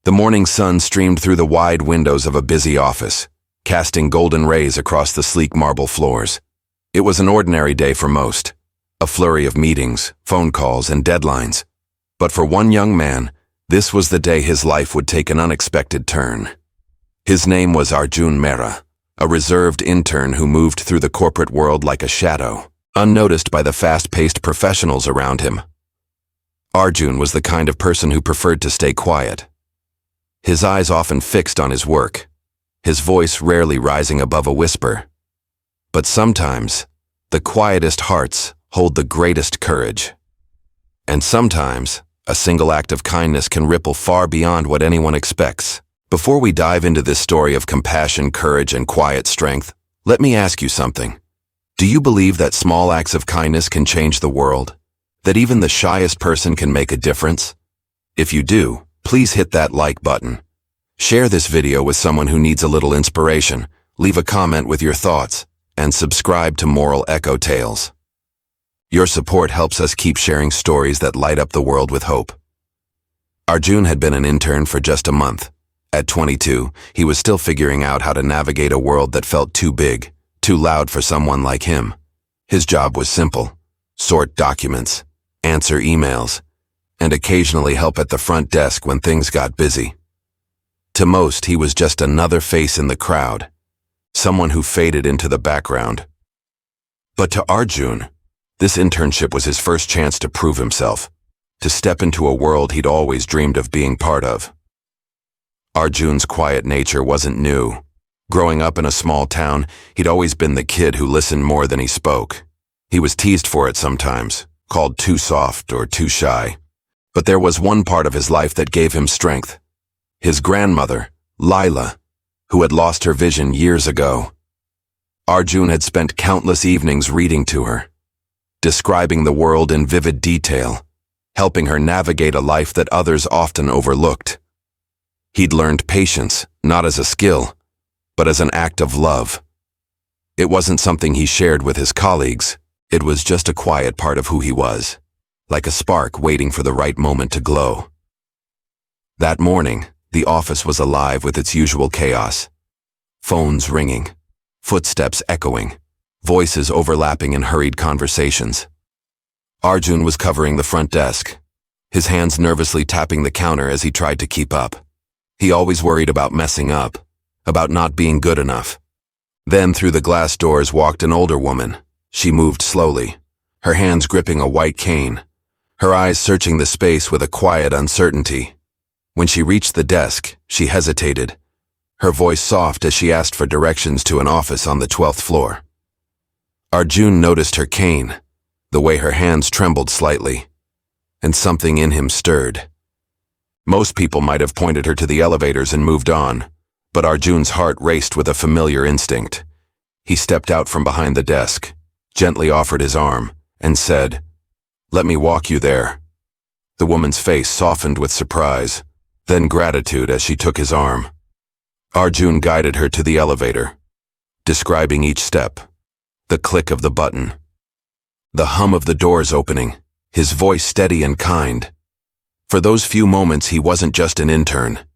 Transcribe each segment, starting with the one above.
The morning sun streamed through the wide windows of a busy office, casting golden rays across the sleek marble floors. It was an ordinary day for most, a flurry of meetings, phone calls, and deadlines. But for one young man, this was the day his life would take an unexpected turn. His name was Arjun Mehra, a reserved intern who moved through the corporate world like a shadow, unnoticed by the fast-paced professionals around him. Arjun was the kind of person who preferred to stay quiet. His eyes often fixed on his work, his voice rarely rising above a whisper. But sometimes, the quietest hearts hold the greatest courage. And sometimes, a single act of kindness can ripple far beyond what anyone expects. Before we dive into this story of compassion, courage, and quiet strength, let me ask you something. Do you believe that small acts of kindness can change the world? That even the shyest person can make a difference? If you do, please hit that like button. Share this video with someone who needs a little inspiration, leave a comment with your thoughts, and subscribe to Moral Echo Tales. Your support helps us keep sharing stories that light up the world with hope. Arjun had been an intern for just a month. At 22, he was still figuring out how to navigate a world that felt too big, too loud for someone like him. His job was simple: sort documents, answer emails, and occasionally help at the front desk when things got busy. To most, he was just another face in the crowd, someone who faded into the background. But to Arjun, this internship was his first chance to prove himself, to step into a world he'd always dreamed of being part of. Arjun's quiet nature wasn't new. Growing up in a small town, he'd always been the kid who listened more than he spoke. He was teased for it sometimes, called too soft or too shy. But there was one part of his life that gave him strength. His grandmother, Lila, who had lost her vision years ago. Arjun had spent countless evenings reading to her, describing the world in vivid detail, helping her navigate a life that others often overlooked. He'd learned patience, not as a skill, but as an act of love. It wasn't something he shared with his colleagues. It was just a quiet part of who he was, like a spark waiting for the right moment to glow. That morning, the office was alive with its usual chaos. Phones ringing, footsteps echoing, voices overlapping in hurried conversations. Arjun was covering the front desk, his hands nervously tapping the counter as he tried to keep up. He always worried about messing up, about not being good enough. Then through the glass doors walked an older woman. She moved slowly, her hands gripping a white cane, her eyes searching the space with a quiet uncertainty. When she reached the desk, she hesitated, her voice soft as she asked for directions to an office on the 12th floor. Arjun noticed her cane, the way her hands trembled slightly, and something in him stirred. Most people might have pointed her to the elevators and moved on, but Arjun's heart raced with a familiar instinct. He stepped out from behind the desk, gently offered his arm, and said, "Let me walk you there." The woman's face softened with surprise, then gratitude as she took his arm. Arjun guided her to the elevator, describing each step, the click of the button, the hum of the doors opening, his voice steady and kind. For those few moments, he wasn't just an intern.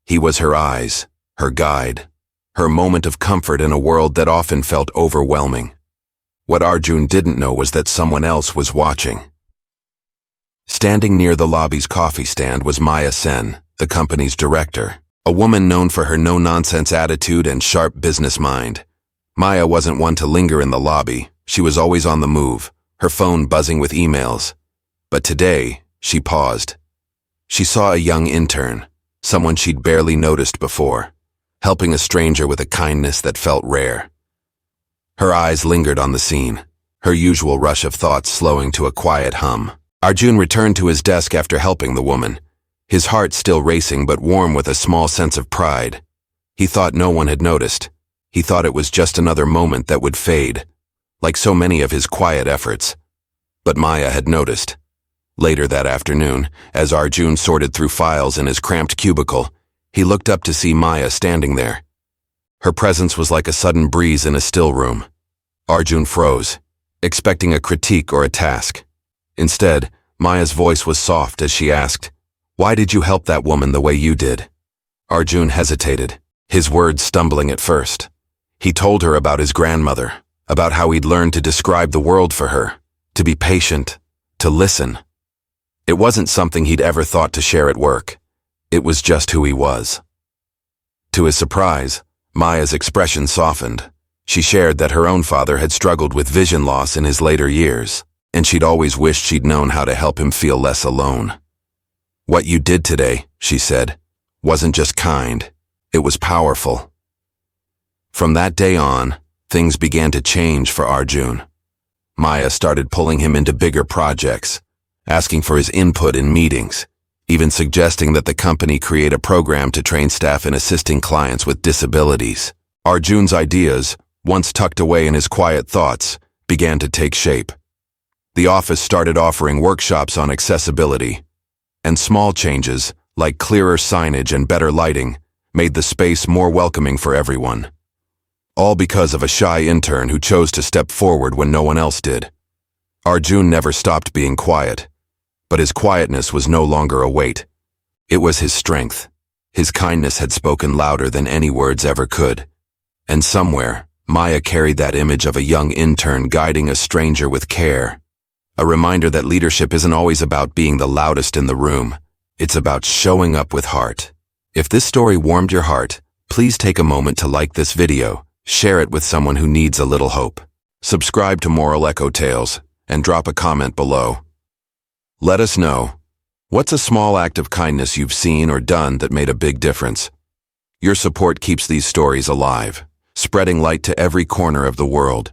He was her eyes, her guide, her moment of comfort in a world that often felt overwhelming. What Arjun didn't know was that someone else was watching. Standing near the lobby's coffee stand was Maya Sen, the company's director, a woman known for her no-nonsense attitude and sharp business mind. Maya wasn't one to linger in the lobby. She was always on the move, her phone buzzing with emails. But today, she paused. She saw a young intern, someone she'd barely noticed before, helping a stranger with a kindness that felt rare. Her eyes lingered on the scene, her usual rush of thoughts slowing to a quiet hum. Arjun returned to his desk after helping the woman, his heart still racing but warm with a small sense of pride. He thought no one had noticed. He thought it was just another moment that would fade, like so many of his quiet efforts. But Maya had noticed. Later that afternoon, as Arjun sorted through files in his cramped cubicle, he looked up to see Maya standing there. Her presence was like a sudden breeze in a still room. Arjun froze, expecting a critique or a task. Instead, Maya's voice was soft as she asked, "Why did you help that woman the way you did?" Arjun hesitated, his words stumbling at first. He told her about his grandmother, about how he'd learned to describe the world for her, to be patient, to listen. It wasn't something he'd ever thought to share at work. It was just who he was. To his surprise, Maya's expression softened. She shared that her own father had struggled with vision loss in his later years, and she'd always wished she'd known how to help him feel less alone. "What you did today," she said, "wasn't just kind, it was powerful." From that day on, things began to change for Arjun. Maya started pulling him into bigger projects, asking for his input in meetings, even suggesting that the company create a program to train staff in assisting clients with disabilities. Arjun's ideas, once tucked away in his quiet thoughts, began to take shape. The office started offering workshops on accessibility, and small changes, like clearer signage and better lighting, made the space more welcoming for everyone. All because of a shy intern who chose to step forward when no one else did. Arjun never stopped being quiet, but his quietness was no longer a weight. It was his strength. His kindness had spoken louder than any words ever could. And somewhere, Maya carried that image of a young intern guiding a stranger with care. A reminder that leadership isn't always about being the loudest in the room. It's about showing up with heart. If this story warmed your heart, please take a moment to like this video, share it with someone who needs a little hope. Subscribe to Moral Echo Tales, and drop a comment below. Let us know, what's a small act of kindness you've seen or done that made a big difference? Your support keeps these stories alive, spreading light to every corner of the world.